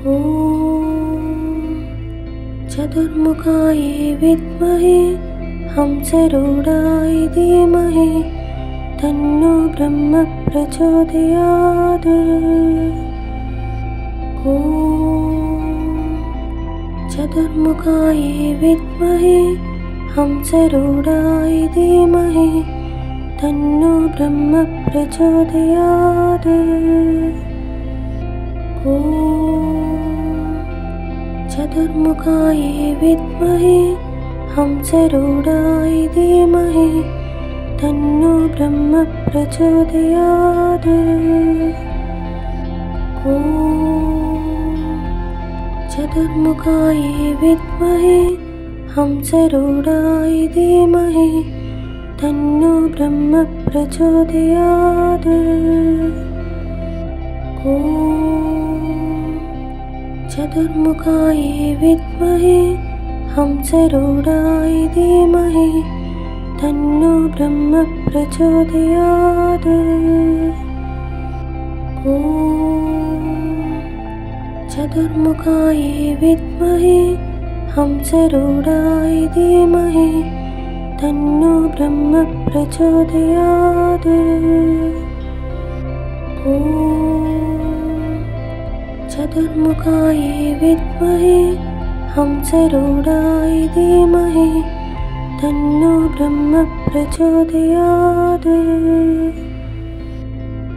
ॐ चतुर्मुखाय विद्महे हंसरूढाय धीमहि तन्नो ब्रह्म प्रचोदयात्। ॐ चतुर्मुखाय विद्महे हंसरूढाय धीमहि तन्नो ब्रह्म प्रचोदयात्। ॐ चतुर्मुखाय विद्महे हंसरूढाय धीमहि तन्नो ब्रह्म प्रचोदयात्। ॐ चतुर्मुखाय विद्महे हंसरूढाय धीमहि तन्नो ब्रह्म प्रचोदयात्। ॐ चतुर्मुखाय विद्महे हंसरूढाय धीमहि तन्नो ब्रह्म प्रचोदयात्। ॐ चतुर्मुखाय विद्महे हंसरूढाय धीमहि तन्नो ब्रह्म प्रचोदयात्। ॐ चतुर्मुखाय विद्महे हंसरूढाय धीमहि तन्नो ब्रह्म प्रचोदयात्।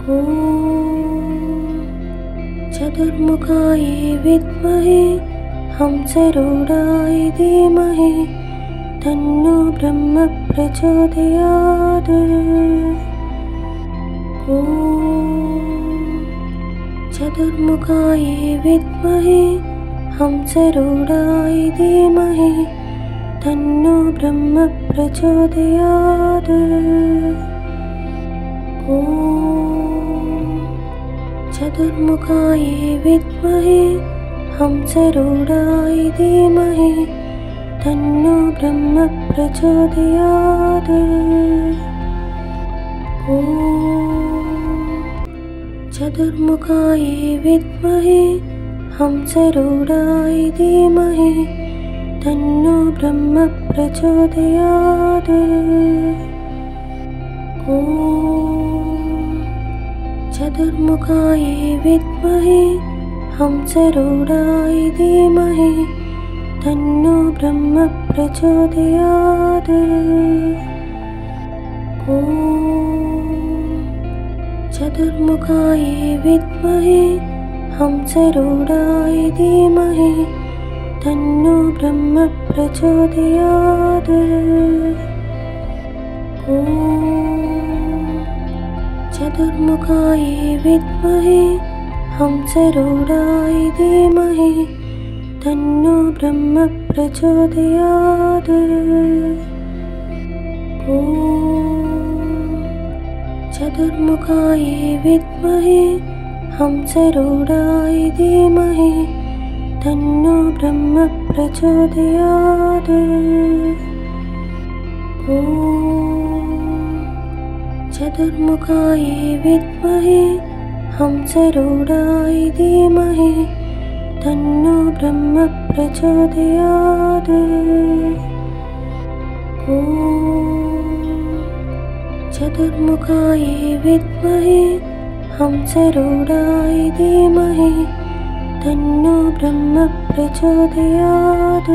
ॐ चतुर्मुखाय विद्महे हंसरूढाय धीमहि तन्नो ब्रह्म प्रचोदयात्। ॐ चतुर्मुखाय विद्महे हंसरूढाय धीमहि तन्नो ब्रह्म प्रचोदयात्। ॐ चतुर्मुखाय विद्महे हंसरूढाय धीमहि तन्नो ब्रह्म प्रचोदयात्। ॐ चतुर्मुखाय विद्महे हंसरूढाय धीमहि तन्नो ब्रह्म प्रचोदयात्। ॐ चतुर्मुखाय विद्महे हंसरूढाय धीमहि तन्नो ब्रह्म प्रचोदयात्। ॐ चतुर्मुखाय विद्महे हंसरूढाय धीमहि तन्नो ब्रह्म प्रचोदयात्। ॐ चतुर्मुखाय विद्महे हंसरूढाय धीमहि तन्नो ब्रह्म प्रचोदयात्। ॐ चतुर्मुखाय विद्महे हंसरूढाय धीमहि तन्नो ब्रह्म प्रचोदयात्। ॐ चतुर्मुखाय विद्महे हंसरूढाय धीमहि तन्नो ब्रह्म प्रचोदयात्। ॐ चतुर्मुखाय विद्महे हंसरूढाय धीमहि तन्नो ब्रह्म प्रचोदयात्।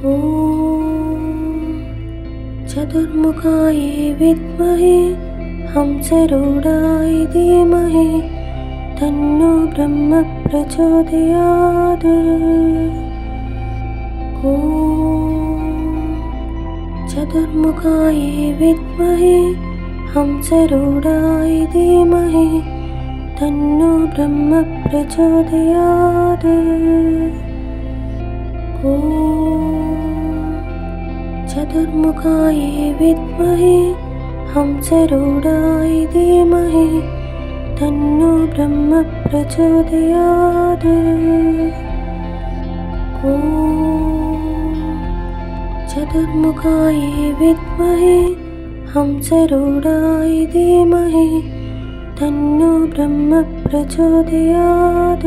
ॐ चतुर्मुखाय विद्महे हंसरूढाय धीमहि तन्नो ब्रह्म प्रचोदयात्। ॐ चतुर्मुखाय विद्महे हंसरूढाय धीमहि तन्नो ब्रह्म प्रचोदयात्। ॐ चतुर्मुखाय विद्महे हंसरूढाय धीमहि तन्नो ब्रह्म प्रचोदयात्। ॐ चतुर्मुखाय विद्महे हंसरूढाय धीमहि तन्नो ब्रह्म प्रचोदयात्।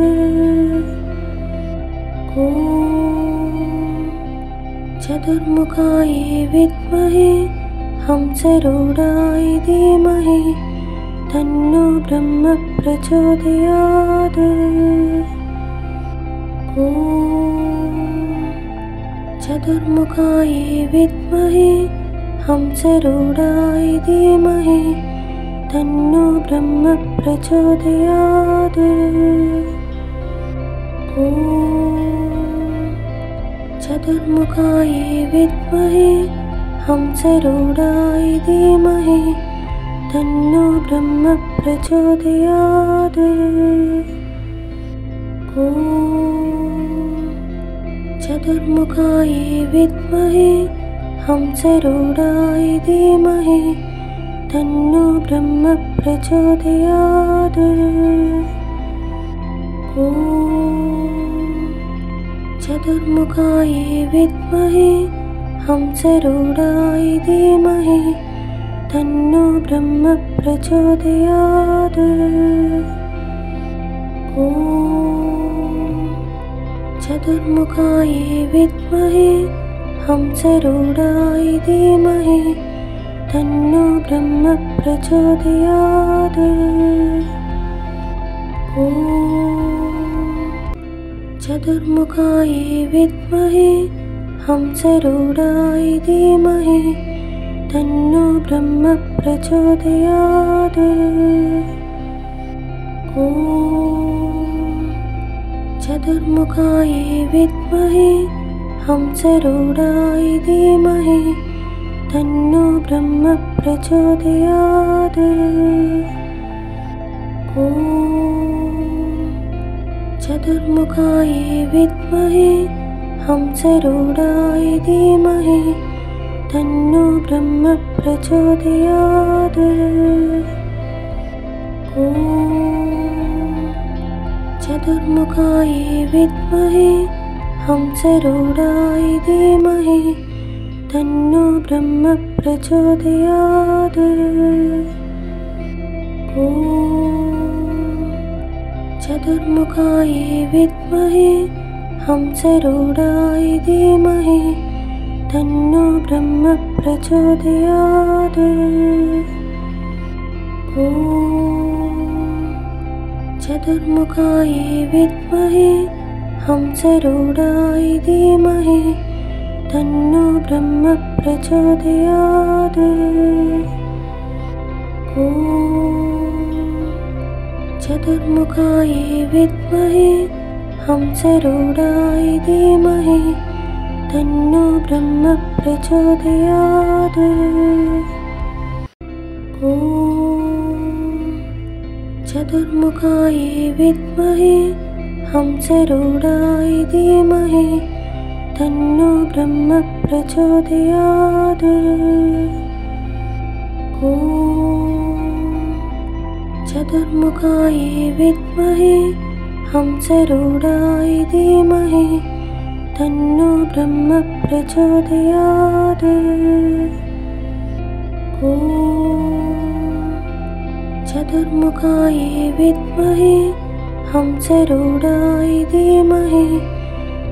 ॐ चतुर्मुखाय विद्महे हंसरूढाय धीमहि तन्नो ब्रह्म प्रचोदयात्। ॐ चतुर्मुखाय विद्महे हंसरूढाय धीमहि तन्नो ब्रह्म प्रचोदयात्। ॐ चतुर्मुखाय विद्महे हंसरूढाय धीमहि तन्नो ब्रह्म प्रचोदयात्। ॐ चतुर्मुखाय विद्महे हंसरूढाय धीमहि तन्नो ब्रह्म प्रचोदयात्। ॐ चतुर्मुखाय विद्महे हंसरूढाय धीमहि तन्नो ब्रह्म प्रचोदयात्। ॐ चतुर्मुखाय विद्महे हंसरूढाय धीमहि तन्नो ब्रह्म प्रचोदयात्। ॐ चतुर्मुखाय विद्महे हंसरूढाय धीमहि तन्नो ब्रह्म प्रचोदयात्। ॐ चतुर्मुखाय विद्महे हंसरूढाय धीमहि तन्नो ब्रह्म प्रचोदयात्। ॐ चतुर्मुखाय विद्महे हंसरूढाय धीमहि तन्नो ब्रह्म प्रचोदयात्। ॐ चतुर्मुखाय विद्महे हंसरूढाय धीमहि तन्नो ब्रह्म प्रचोदयात्। ॐ चतुर्मुखाय विद्महे हंसरूढाय धीमहि तन्नो ब्रह्म प्रचोदयात्। ॐ चतुर्मुखाय विद्महे हंसरूढाय धीमहि तन्नो ब्रह्म प्रचोदयात्। ॐ चतुर्मुखाय विद्महे हंसरूढाय धीमहि तन्नो ब्रह्म प्रचोदयात्। ॐ चतुर्मुखाय विद्महे हंसरूढाय धीमहि तन्नो ब्रह्म प्रचोदयात्। ॐ चतुर्मुखाय विद्महे हंसरूढाय धीमहि तन्नो ब्रह्म प्रचोदयात्। ॐ चतुर्मुखाय विद्महे हंसरूढाय धीमहि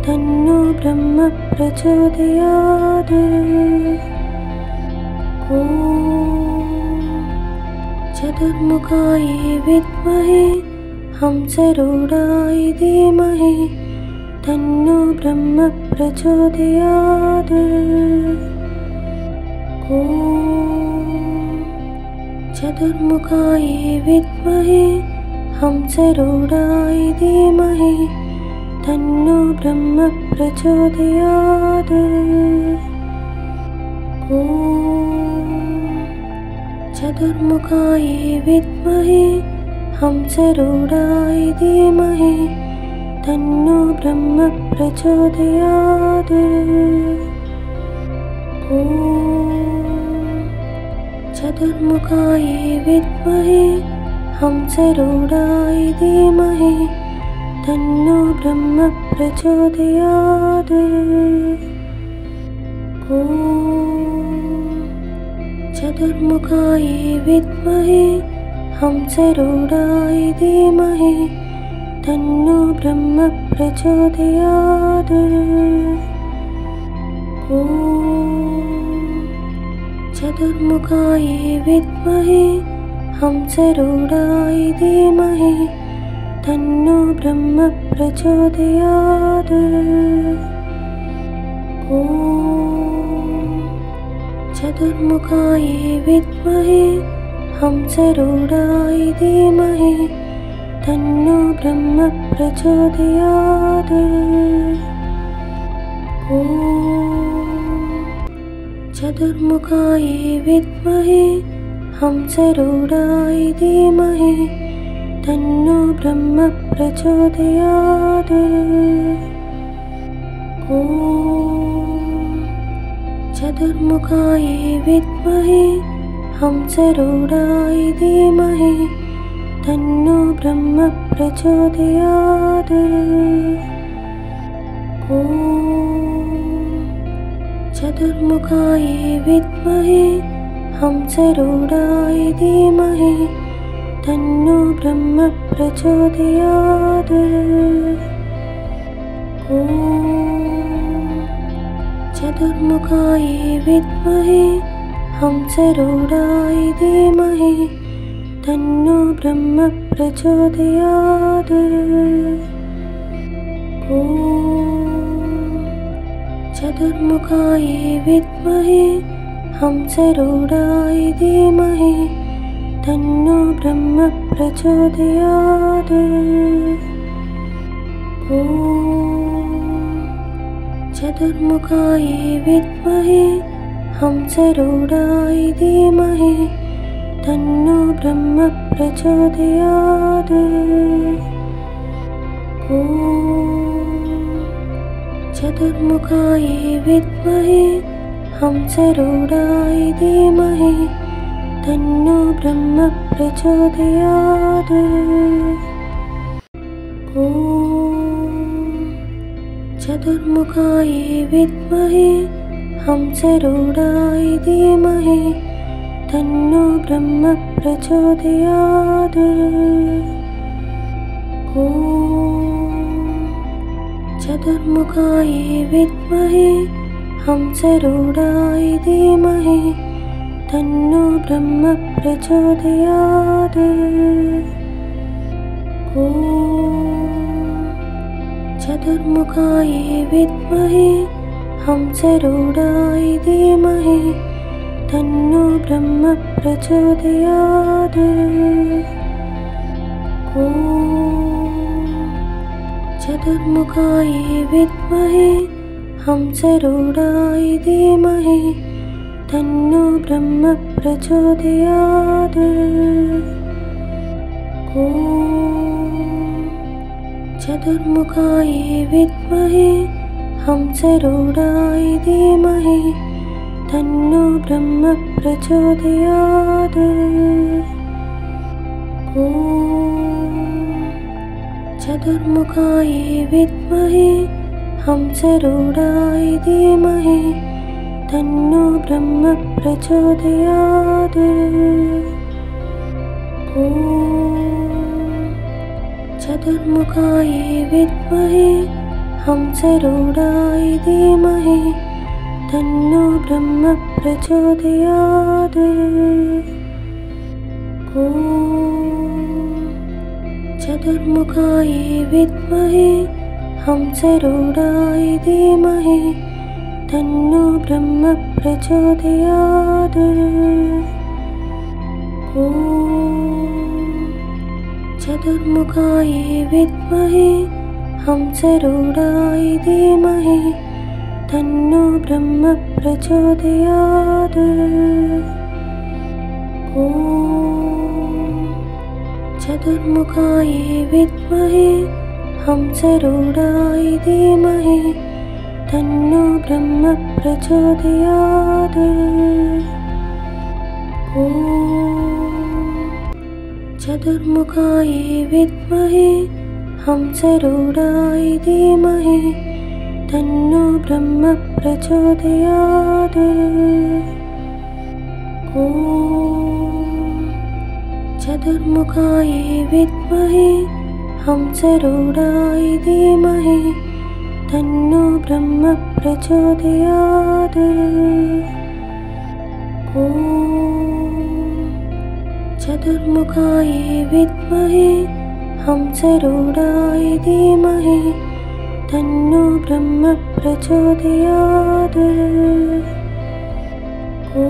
तन्नो ब्रह्म प्रचोदयात्। ॐ चतुर्मुखाय विद्महे हंसरूढाय धीमहि तन्नो ब्रह्म प्रचोदयात्। ॐ चतुर्मुखाय विद्महे हंसरूढाय धीमहि तन्नो ब्रह्म प्रचोदयात्। ॐ चतुर्मुखाय विद्महे हंसरूढाय धीमहि तन्नो ब्रह्म प्रचोदयात्। ॐ चतुर्मुखाय विद्महे हंसरूढाय धीमहि तन्नो ब्रह्म प्रचोदयात्। ॐ चतुर्मुखाय विद्महे हंसरूढाय धीमहि तन्नो ब्रह्म प्रचोदयात्। ॐ चतुर्मुखाय विद्महे हंसरूढाय धीमहि तन्नो ब्रह्म प्रचोदयात्। ॐ चतुर्मुखाय विद्महे हंसरूढाय धीमहि तन्नो ब्रह्म प्रचोदयात्। ॐ चतुर्मुखाय विद्महे हंसरूढाय धीमहि तन्नो ब्रह्म प्रचोदयात्। ॐ चतुर्मुखाय विद्महे हंसरूढाय धीमहि तन्नो ब्रह्म प्रचोदयात्। ॐ चतुर्मुखाय विद्महे हंसरूढाय धीमहि तन्नो ब्रह्म प्रचोदयात्। ॐ चतुर्मुखाय विद्महे हंसरूढाय धीमहि तन्नो ब्रह्म प्रचोदयात्। ॐ चतुर्मुखाय विद्महे हंसरूढाय धीमहि तन्नो ब्रह्म प्रचोदयात्। ॐ चतुर्मुखाय विद्महे हंसरूढाय धीमहि तन्नो ब्रह्म प्रचोदयात्। ॐ चतुर्मुखाय विद्महे हंसरूढाय धीमहि तन्नो ब्रह्म प्रचोदयात्। ॐ चतुर्मुखाय विद्महे हंसरूढाय धीमहि तन्नो ब्रह्म प्रचोदयात्। ॐ चतुर्मुखाय विद्महे हंसरूढाय धीमहि तन्नो ब्रह्म प्रचोदयात्। ॐ चतुर्मुखाय विद्महे हंसरूढाय धीमहि तन्नो ब्रह्म प्रचोदयात्। ॐ चतुर्मुखाय विद्महे हंसरूढाय धीमहि तन्नो ब्रह्म प्रचोदयात्। ॐ चतुर्मुखाय विद्महे हंसरूढाय धीमहि तन्नो ब्रह्म प्रचोदयात्। ॐ चतुर्मुखाय विद्महे हंसरूढाय धीमहि तन्नो ब्रह्म प्रचोदयात्। ॐ चतुर्मुखाय विद्महे हंसरूढाय धीमहि तन्नो ब्रह्म प्रचोदयात्। ॐ चतुर्मुखाय विद्महे हंसरूढाय धीमहि तन्नो ब्रह्म प्रचोदयात्। ॐ चतुर्मुखाय विद्महे हंसरूढाय धीमहि तन्नो ब्रह्म प्रचोदयात्। ॐ चतुर्मुखाय विद्महे हंसरूढाय धीमहि तन्नो ब्रह्म प्रचोदयात्। ॐ चतुर्मुखाय विद्महे हंसरूढाय धीमहि तन्नो ब्रह्म प्रचोदयात्। ॐ चतुर्मुखाय विद्महे हंसरूढाय धीमहि तन्नो ब्रह्म प्रचोदयात्। ॐ चतुर्मुखाय विद्महे हंसरूढाय धीमहि तन्नो ब्रह्म प्रचोदयात्। ॐ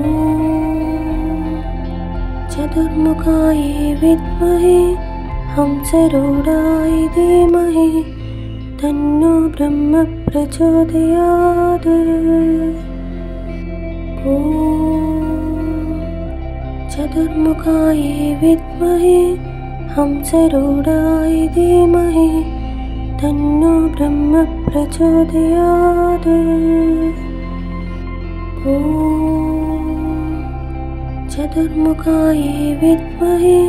चतुर्मुखाय विद्महे हंसरूढाय धीमहि तन्नो ब्रह्म प्रचोदयात्। ॐ चतुर्मुखाय विद्महे हंसरूढाय धीमहि तन्नो ब्रह्म प्रचोदयात्। ॐ चतुर्मुखाय विद्महे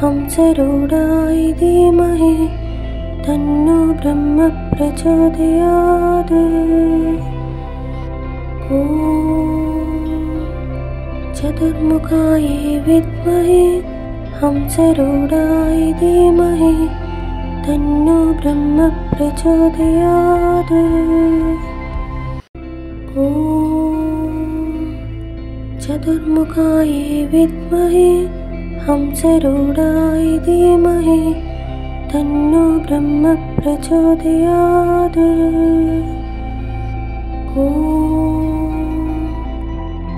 हंसरूढाय धीमहि तन्नो ब्रह्म प्रचोदयात्। ॐ चतुर्मुखाय विद्महे हंसरूढाय धीमहि तन्नो ब्रह्म प्रचोदयात्। ॐ चतुर्मुखाय विद्महे हंसरूढाय धीमहि तन्नो ब्रह्म प्रचोदयात्। ॐ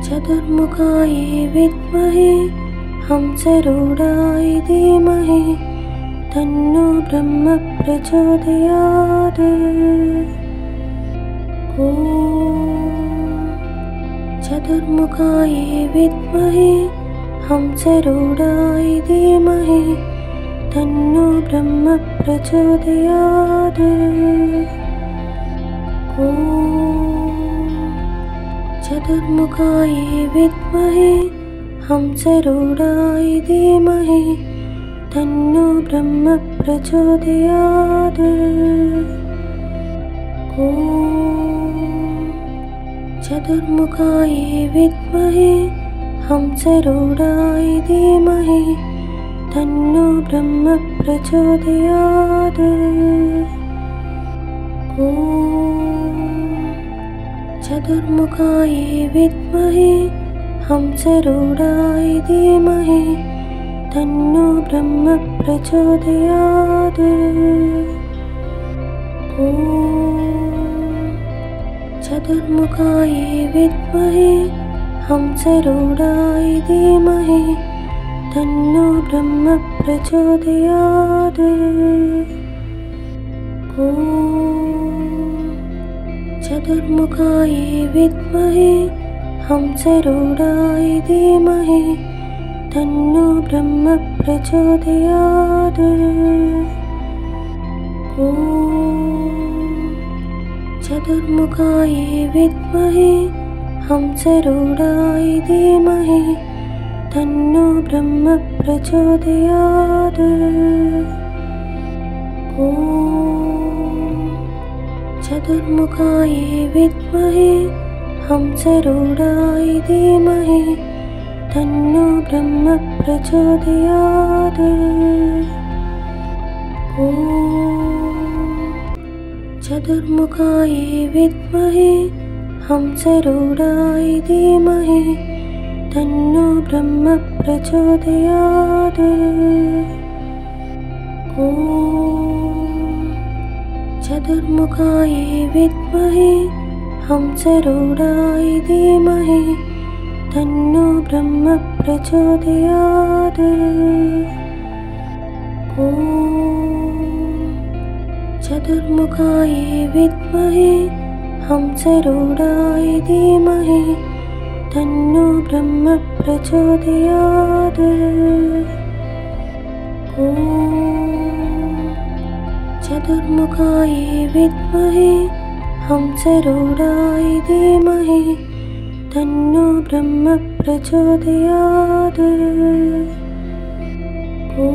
चतुर्मुखाय विद्महे हंसरूढाय धीमहि तन्नो ब्रह्म प्रचोदयात्। ॐ चतुर्मुखाय विद्महे हंसरूढाय धीमहि तन्नो ब्रह्म प्रचोदयात्। ॐ चतुर्मुखाय विद्महे हंसरूढाय धीमहि तन्नो ब्रह्म प्रचोदयात्। ॐ चतुर्मुखाय विद्महे हंसरूढाय धीमहि तन्नो ब्रह्म प्रचोदयात्। ॐ चतुर्मुखाय विद्महे हंसरूढाय धीमहि तन्नो ब्रह्म प्रचोदयात्। ॐ चतुर्मुखाय विद्महे हंसरूढाय धीमहि तन्नो ब्रह्म प्रचोदयात्। ॐ चतुर्मुखाय विद्महे हंसरूढाय धीमहि तन्नो ब्रह्म प्रचोदयात्। ॐ चतुर्मुखाय विद्महे हंसरूढाय धीमहि तन्नो ब्रह्म प्रचोदयात्। ॐ चतुर्मुखाय विद्महे हंसरूढाय धीमहि तन्नो ब्रह्म प्रचोदयात्। ॐ चतुर्मुखाय विद्महे हंसरूढाय धीमहि तन्नो ब्रह्म प्रचोदयात्। ॐ चतुर्मुखाय विद्महे हंसरूढाय धीमहि तन्नो ब्रह्म प्रचोदयात्। ॐ चतुर्मुखाय विद्महे हंसरूढाय धीमहि तन्नो ब्रह्म प्रचोदयात्। ॐ चतुर्मुखाय विद्महे हंसरूढाय धीमहि तन्नो ब्रह्म प्रचोदयात्। ॐ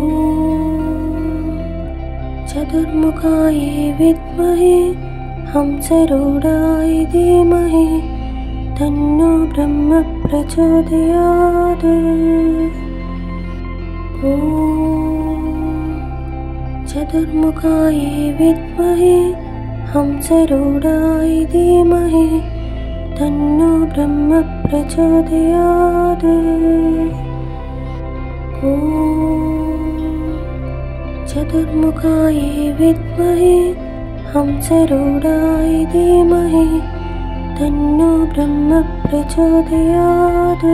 चतुर्मुखाय विद्महे हंसरूढाय धीमहि तन्नो ब्रह्म प्रचोदयात्। ॐ चतुर्मुखाय विद्महे हंसरूढाय धीमहि तन्नो ब्रह्म प्रचोदयात्। चतुर्मुखाय विद्महे हंसरूढाय धीमहि तन्नो ब्रह्म प्रचोदयात्।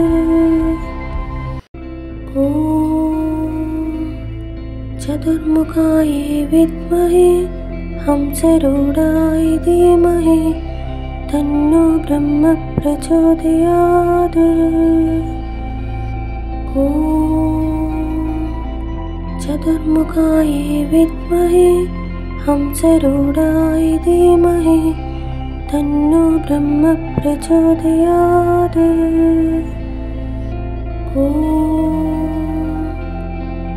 चतुर्मुखाय विद्महे हंसरूढाय धीमहि तन्नो ब्रह्म प्रचोदयात्। चतुर्मुखाय विद्महे हंसरूढाय धीमहि तन्नो ब्रह्म प्रचोदयात्।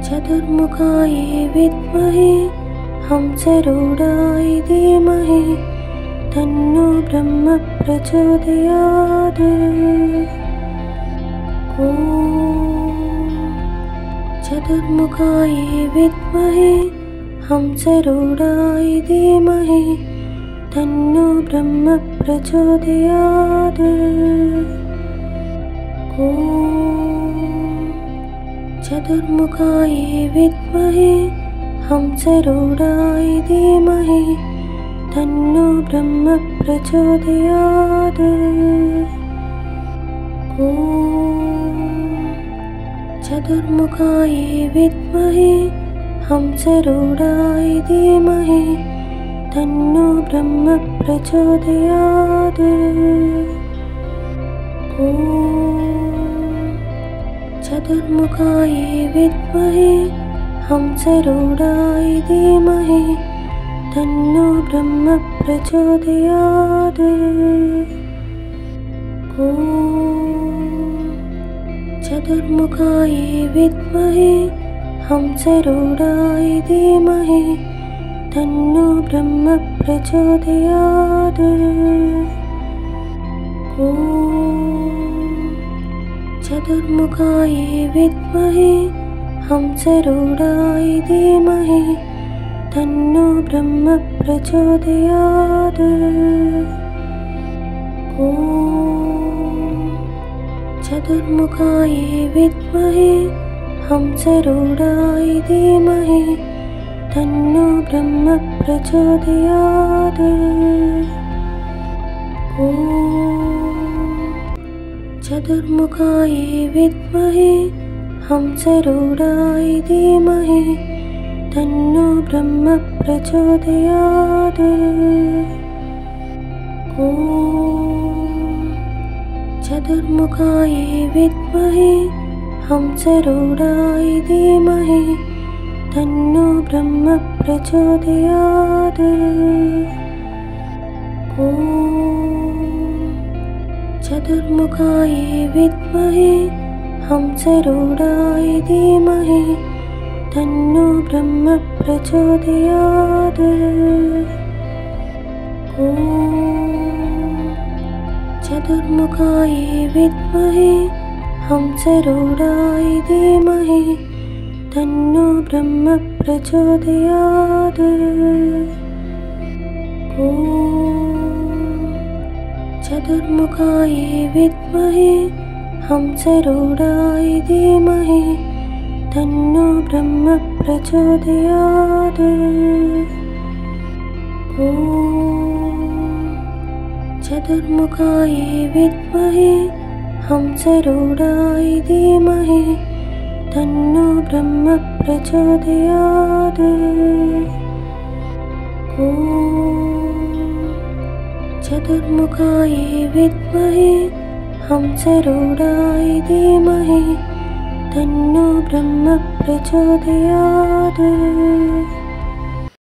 चतुर्मुखाय विद्महे हंसरूढाय धीमहि तन्नो ब्रह्म प्रचोदयात्। चतुर्मुखाय विद्महे हंसरूढाय धीमहि तन्नो ब्रह्म प्रचोदयात्। चतुर्मुखाय विद्महे हंसरूढाय धीमहि तन्नो ब्रह्म प्रचोदयात्। चतुर्मुखाय विद्महे हंसरूढाय धीमहि तन्नो ब्रह्म प्रचोदयात्। चतुर्मुखाय विद्महे हंसरूढाय धीमहि तन्नो ब्रह्म प्रचोदयात्। चतुर्मुखाय विद्महे हंसरूढाय धीमहि तन्नो ब्रह्म प्रचोदयात्। चतुर्मुखाय विद्महे हंसरूढाय धीमहि तन्नो ब्रह्म प्रचोदयात्। चतुर्मुखाय विद्महे हंसरूढाय धीमहि तन्नो ब्रह्म प्रचोदयात्। चतुर्मुखाय विद्महे हंसरूढाय धीमहि तन्नो ब्रह्म प्रचोदयात्। चतुर्मुखाय विद्महे हंसरूढाय धीमहि तन्नो ब्रह्म प्रचोदयात्। चतुर्मुखाय विद्महे हंसरूढाय धीमहि तन्नो ब्रह्म प्रचोदयात्। चतुर्मुखाय विद्महे हंसरूढाय धीमहि तन्नो ब्रह्म प्रचोदयात्। चतुर्मुखाय विद्महे हंसरूढाय धीमहि तन्नो ब्रह्म प्रचोदयात्। चतुर्मुखाय विद्महे हंसरूढाय धीमहि तन्नो ब्रह्म प्रचोदयात्। चतुर्मुखाय विद्महे हंसरूढाय धीमहि तन्नो ब्रह्म प्रचोदयात्।